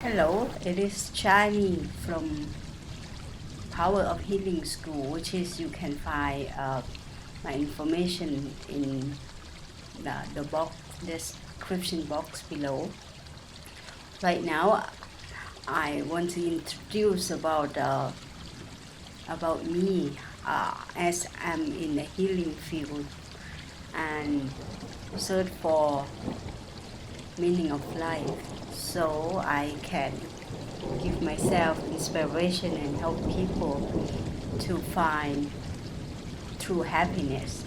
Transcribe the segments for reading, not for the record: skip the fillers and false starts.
Hello, it is Chani from Power of Healing School, which is you can find my information in the box description box below. Right now, I want to introduce about me as I'm in the healing field and search for meaning of life, so I can give myself inspiration and help people to find true happiness.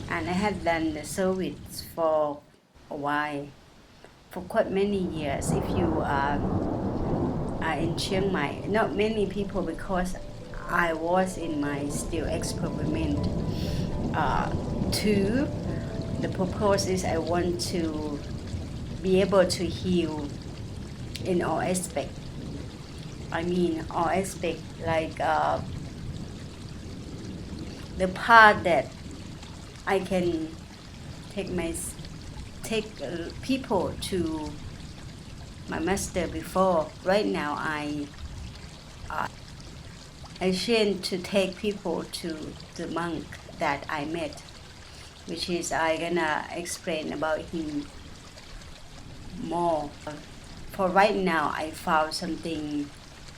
And I had done the service for a while, for quite many years. If you are in Chiang Mai, not many people, because I was in my still experiment. Two, the purpose is I want to be able to heal in all aspects. I mean, all aspects, like the part that I can take people to my master before. Right now, I tend to take people to the monk that I met, which is I gonna explain about him more. For right now, I found something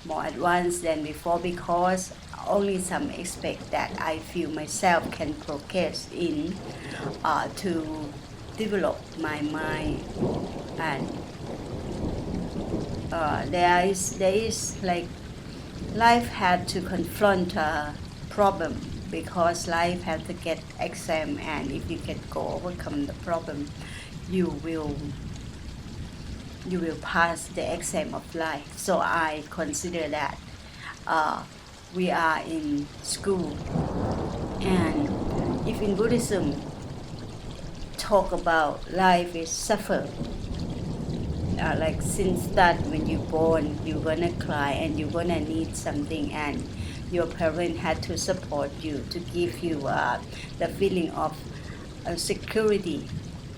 more advanced than before, because only some aspect that I feel myself can progress in to develop my mind. And there is like life had to confront a problem, because life had to get exam, and if you can go overcome the problem, you will pass the exam of life. So I consider that we are in school, and if in Buddhism talk about life is suffer, like since that when you're born, you're gonna cry and you're gonna need something, and your parent had to support you to give you the feeling of security,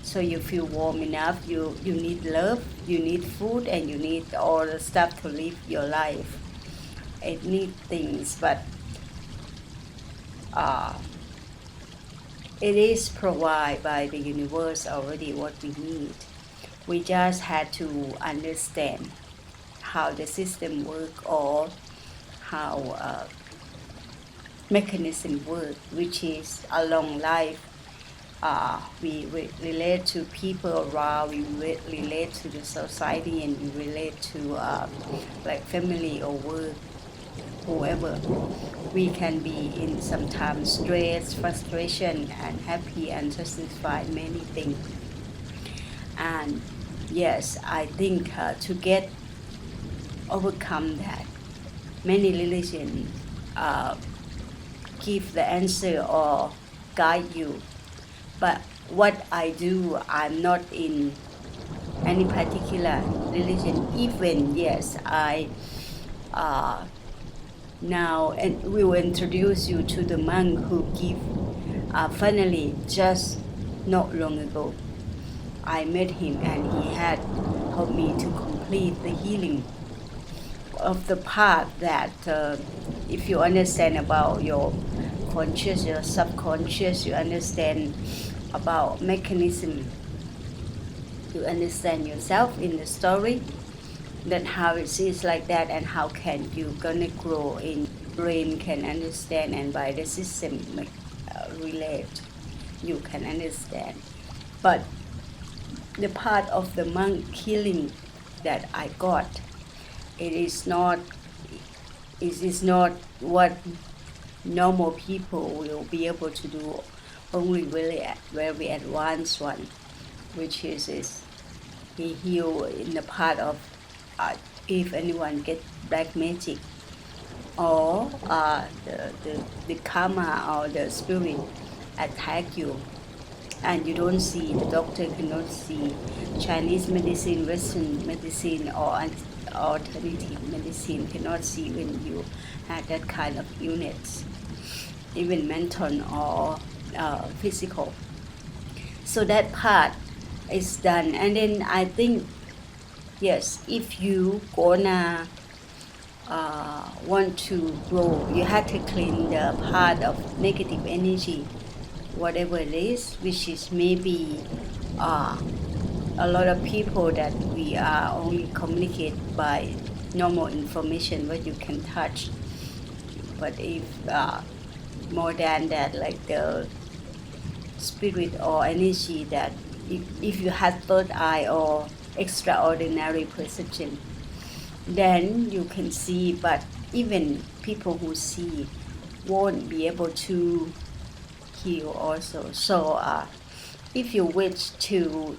so you feel warm enough. You need love, you need food, and you need all the stuff to live your life. It need things, but it is provided by the universe already what we need. We just had to understand how the system work, or how mechanism work, which is a long life. We relate to people around, we relate to the society, and we relate to like family or work, whoever. We can be in sometimes stress, frustration, and happy and satisfied, many things. And yes, I think to get overcome that, many religions give the answer or guide you. But what I do, I'm not in any particular religion. Even yes, I now and we will introduce you to the monk who give finally just not long ago. I met him, and he had helped me to complete the healing of the part that if you understand about your conscious, your subconscious, you understand about mechanism, you understand yourself in the story, that how it is like that, and how can you gonna grow in brain can understand, and by the system relate, you can understand. But the part of the monk healing that I got, it is not what normal people will be able to do, only really very advanced one, which is he heal in the part of if anyone get black magic, or the karma or the spirit attack you, and you don't see, the doctor cannot see. Chinese medicine, Western medicine, or alternative medicine cannot see when you have that kind of illness, even mental or physical. So that part is done, and then I think yes, if you gonna want to grow, you have to clean the part of negative energy, whatever it is, which is maybe uh, a lot of people that we are only communicate by normal information what you can touch. But if more than that, like the spirit or energy that if you have third eye or extraordinary perception, then you can see, but even people who see won't be able to heal also. So if you wish to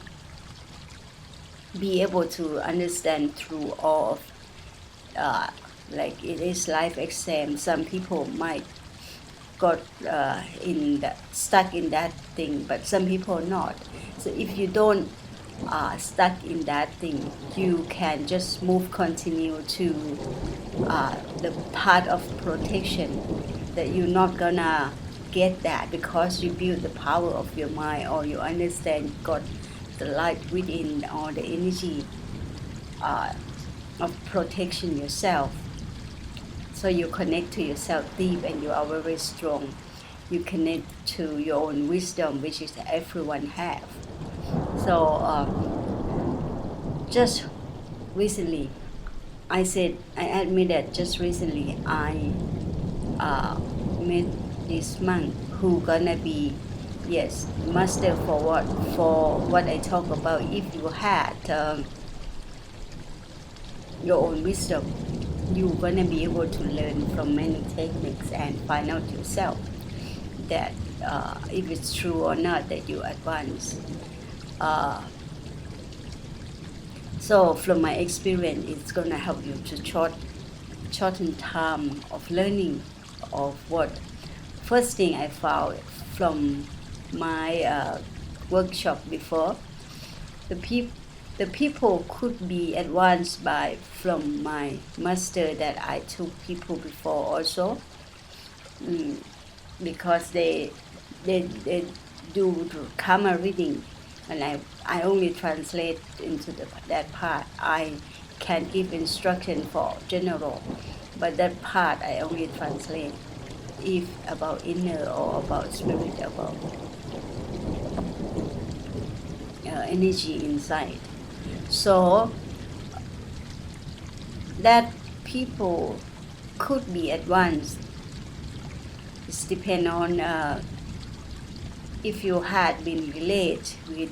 be able to understand through all of uh, like it is life exam, some people might got stuck in that thing, but some people not. So if you don't stuck in that thing, you can just continue to the part of protection that you're not gonna get that because you build the power of your mind or you understand got the light within or the energy uh, of protection yourself. So you connect to yourself deep and you are very strong. You connect to your own wisdom, which is everyone have. So just recently, I admit that just recently I met this monk who gonna be, yes, master for what I talk about. If you had your own wisdom, you're gonna be able to learn from many techniques and find out yourself that if it's true or not that you advance. Uh, so from my experience, it's gonna help you to shorten time of learning of what. First thing I found from my workshop before, the people the people could be advanced by from my master that I took people before also, mm, because they do the karma reading, and I only translate into that part. I can give instruction for general, but that part I only translate if about inner or about spirit, about energy inside. So that people could be advanced. It depends on if you had been related with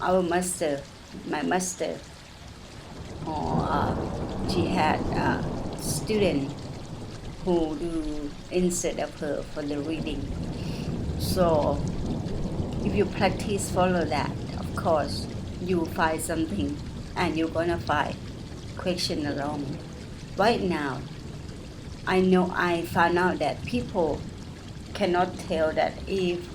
our master, my master, or she had a student who do instead of her for the reading. So if you practice follow that, of course you find something and you're gonna find question along. Right now, I know I found out that people cannot tell that if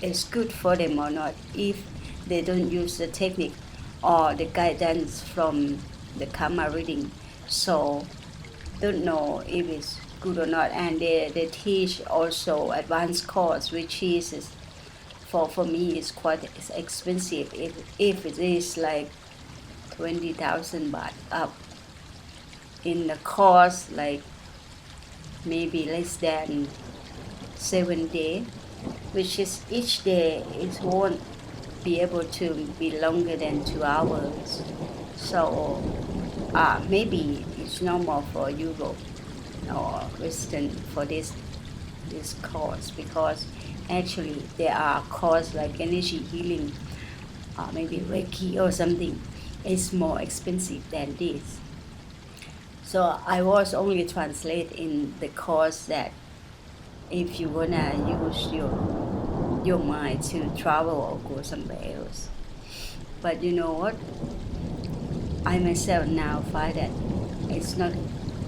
it's good for them or not if they don't use the technique or the guidance from the karma reading. So don't know if it's good or not. And they teach also advanced course, which is for me is quite expensive. If it is like 20,000 baht up in the course, like maybe less than 7 days, which is each day it won't be able to be longer than 2 hours. So maybe it's normal for Europe or Western for this course, because actually there are courses like energy healing, maybe Reiki or something. It's more expensive than this. So I was only translate in the course that if you wanna use your mind to travel or go somewhere else. But you know what? I myself now find that it's not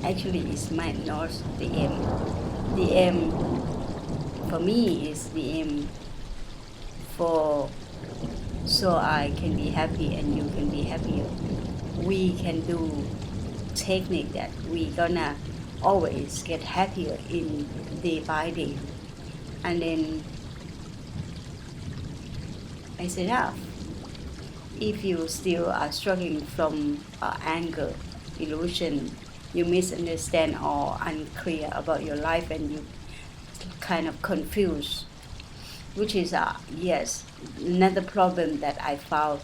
actually it's my not the aim. The aim for me is the aim for so I can be happy and you can be happier. We can do technique that we gonna always get happier in day by day. And then I said enough. if you still are struggling from anger, illusion, you misunderstand or unclear about your life and you kind of confused, which is, yes, another problem that I found.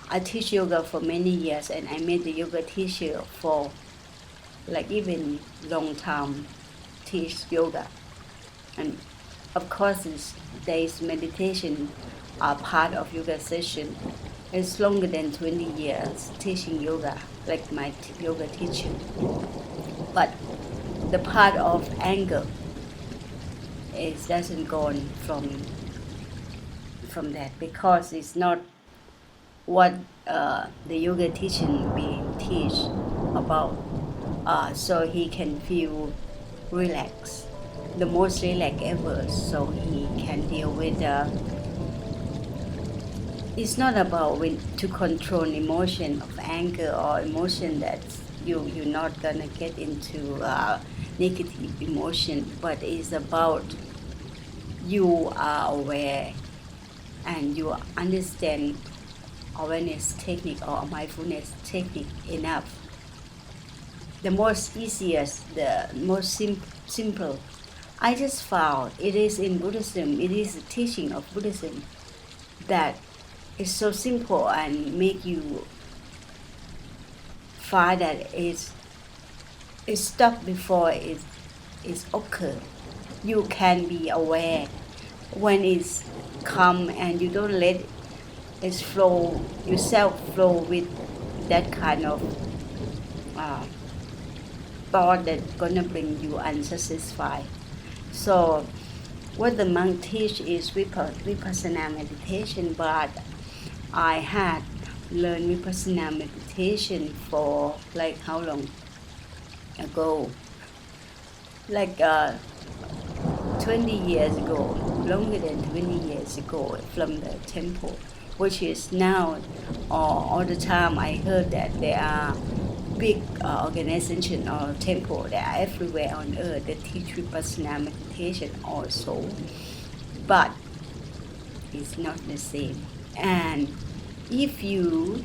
I teach yoga for many years and I made the yoga teacher for like even long time teach yoga. And of course, days meditation are part of yoga session. It's longer than 20 years teaching yoga, like my yoga teacher. But the part of anger is doesn't go on from that because it's not what the yoga teaching being teach about. So he can feel relaxed, the most relaxed ever, so he can deal with. It's not about to control emotion of anger or emotion that you're not gonna get into negative emotion, but it's about you are aware and you understand awareness technique or mindfulness technique enough. The most easiest, the most simple. I just found it is in Buddhism, it is a teaching of Buddhism that is so simple and make you find that it's stop before it occur. You can be aware when it's come and you don't let it flow, yourself flow with that kind of thought that's gonna bring you unsatisfied. So what the monk teach is vipassana meditation, but I had learned vipassana meditation for like how long ago? Like 20 years ago, longer than 20 years ago from the temple, which is now all the time I heard that there are big organization or temple that are everywhere on earth that teach vipassana meditation also, but it's not the same. And if you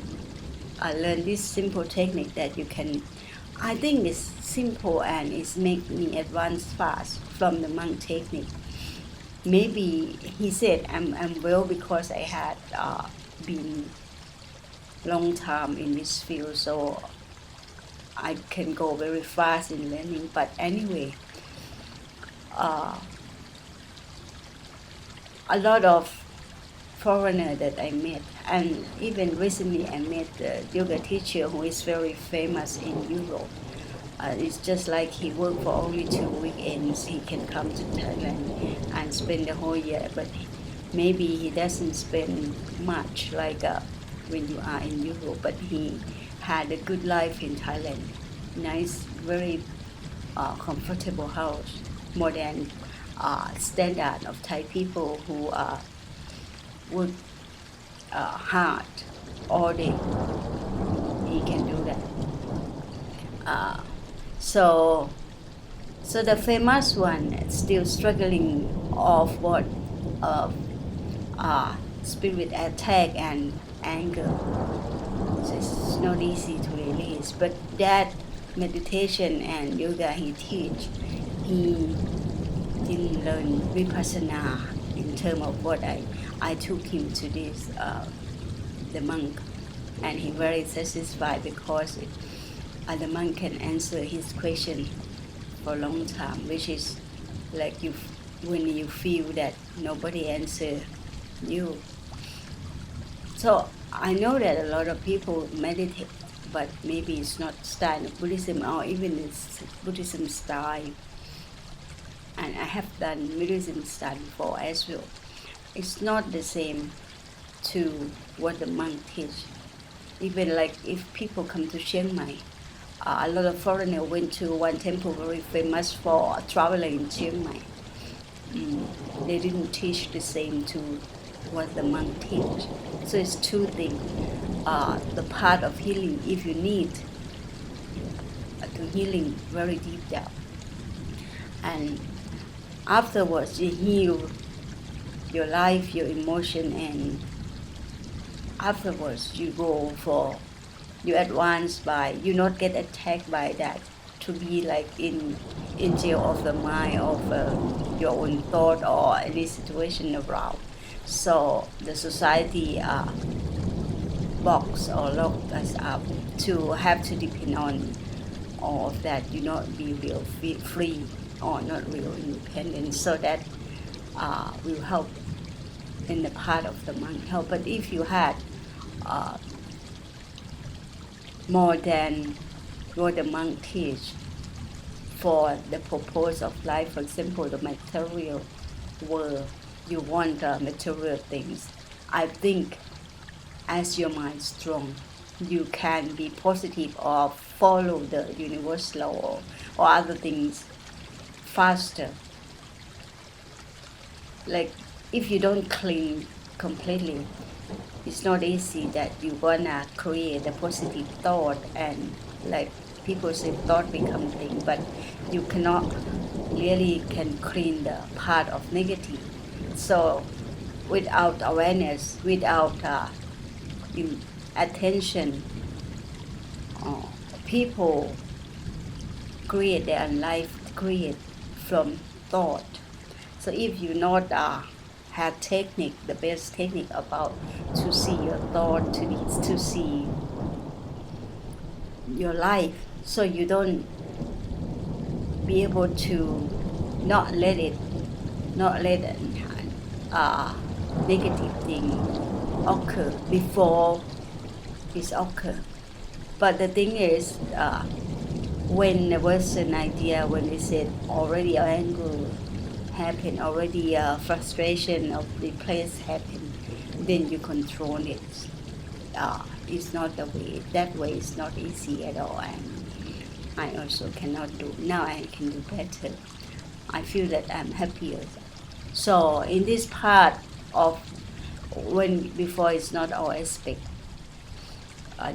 learn this simple technique that you can, I think it's simple and it's make me advance fast from the monk technique. Maybe he said I'm well because I had been long time in this field, so I can go very fast in learning. But anyway, a lot of foreigner that I met, and even recently I met a yoga teacher who is very famous in Europe. It's just like he worked for only 2 weekends. He can come to Thailand and spend the whole year, but maybe he doesn't spend much like when you are in Europe. But he had a good life in Thailand, nice, very comfortable house, more than standard of Thai people who work hard all day. He can do that. So the famous one is still struggling of what spirit attack and anger. So it's not easy to release. But that meditation and yoga he teach, he didn't learn vipassana in terms of what I took him to this the monk, and he very satisfied because the monk can answer his question for a long time, which is like when you feel that nobody answer you. So I know that a lot of people meditate, but maybe it's not style of Buddhism or even it's Buddhism style. And I have done Buddhism style before as well. It's not the same to what the monk teach. Even like if people come to Chiang Mai, a lot of foreigners went to one temple very famous for traveling in Chiang Mai. They didn't teach the same to what the monk teach. So it's two things. The part of healing, if you need to healing very deep down, and afterwards you heal your life, your emotion, and afterwards you advance by, you not get attacked by that, to be like in jail of the mind of your own thought or any situation around. So the society box or lock us up to have to depend on all of that, you not be real free or not real independent. So that will help in the part of the monk help. But if you had uh, more than what the monk teach for the purpose of life, for example, the material world, you want material things, I think as your mind strong, you can be positive or follow the universe law or other things faster. Like if you don't clean completely, it's not easy that you wanna create a positive thought, and like people say thought become thing, but you cannot really can clean the part of negative. So without awareness, without attention, people create their life create from thought. So if you not have technique, the best technique about to see your thought, to see your life, so you don't be able to not let negative thing occur before it occur. But the thing is, when there was an idea, when they said already anger happen, already frustration of the place happen, then you control it. It's not the way. That way is not easy at all, and I also cannot do. Now I can do better. I feel that I'm happier. So in this part of when before it's not all aspect.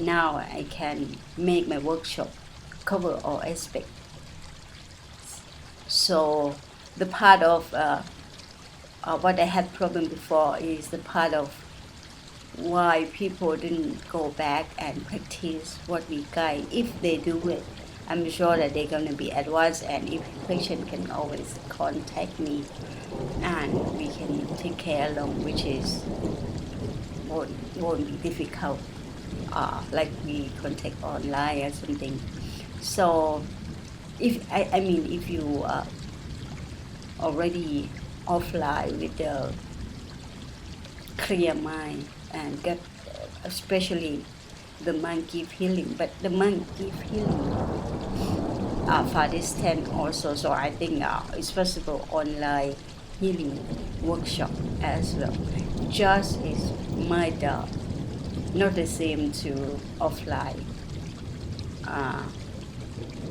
Now I can make my workshop cover all aspects. So the part of what I had problem before is the part of why people didn't go back and practice what we guide. If they do it, I'm sure that they're going to be advanced, and if patient can always contact me and we can take care along, which is won't be difficult. Like we contact online or something. So if if you already offline with the clear mind and get, especially the monk give healing, but the monk give healing far distance also. So I think it's possible online healing workshop as well. Just is might not the same to offline.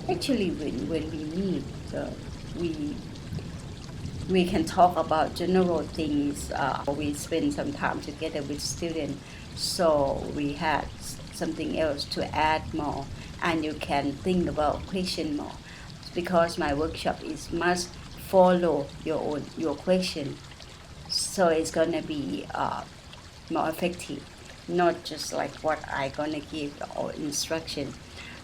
Actually, when we meet, we can talk about general things. We spend some time together with students, so we had something else to add more, and you can think about question more. Because my workshop is must follow your question, so it's gonna be more effective. Not just like what I gonna give or instruction.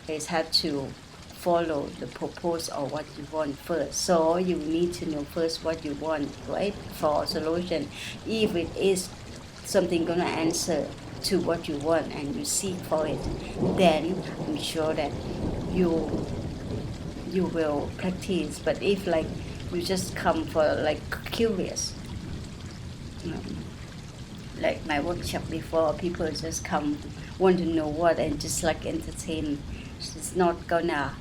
It have to follow the purpose of what you want first. So you need to know first what you want, right? For solution. If it is something gonna answer to what you want and you seek for it, then I'm sure that you will practice. But if like you just come for like curious, like my workshop before, people just come want to know what and just like entertain. It's not gonna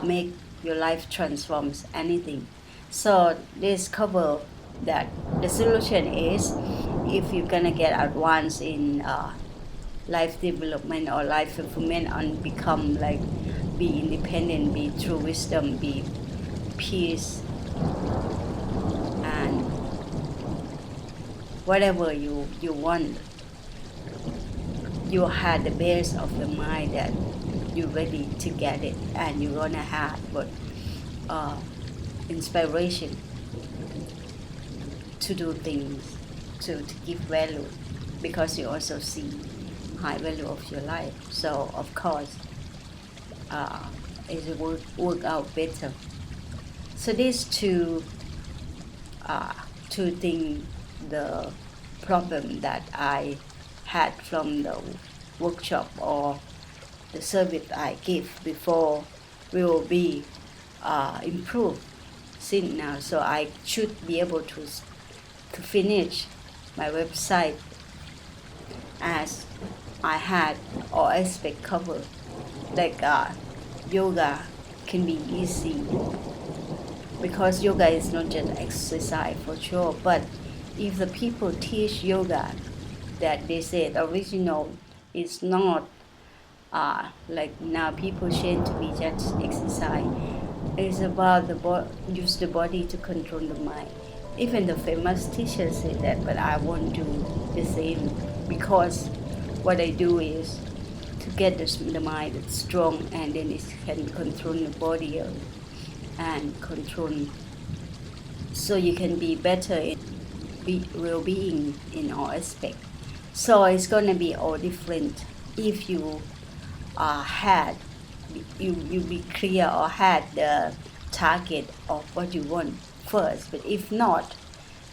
make your life transforms anything. So this cover that the solution is, if you're gonna get advanced in life development or life fulfillment and become like be independent, be true wisdom, be peace, and whatever you want, you had the base of the mind that you're ready to get it, and you're gonna have what inspiration to do things, to give value because you also see high value of your life. So of course, it will work out better. So these two things, the problem that I had from the workshop or the service I give before will be improved since now. So I should be able to finish my website as I had all aspects covered. Like yoga can be easy because yoga is not just exercise for sure, but if the people teach yoga that they say the original is not like now people change to be just exercise. It's about use the body to control the mind. Even the famous teachers say that, but I won't do the same because what I do is to get the mind strong, and then it can control the body and control, so you can be better in well-being in all aspects. So it's gonna be all different if you had you be clear or had the target of what you want first. But if not,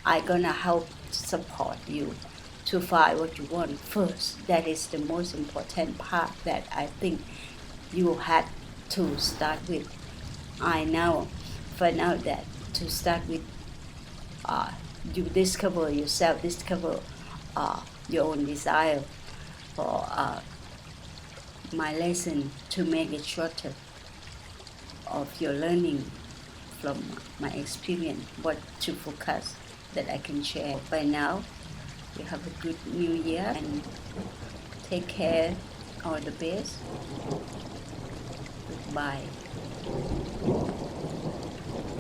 I gonna help support you to find what you want first. That is the most important part that I think you had to start with. I now find out that to start with, you discover yourself, discover your own desire for my lesson to make it shorter of your learning from my experience, what to focus that I can share. By now, you have a good new year and take care, all the best. Goodbye.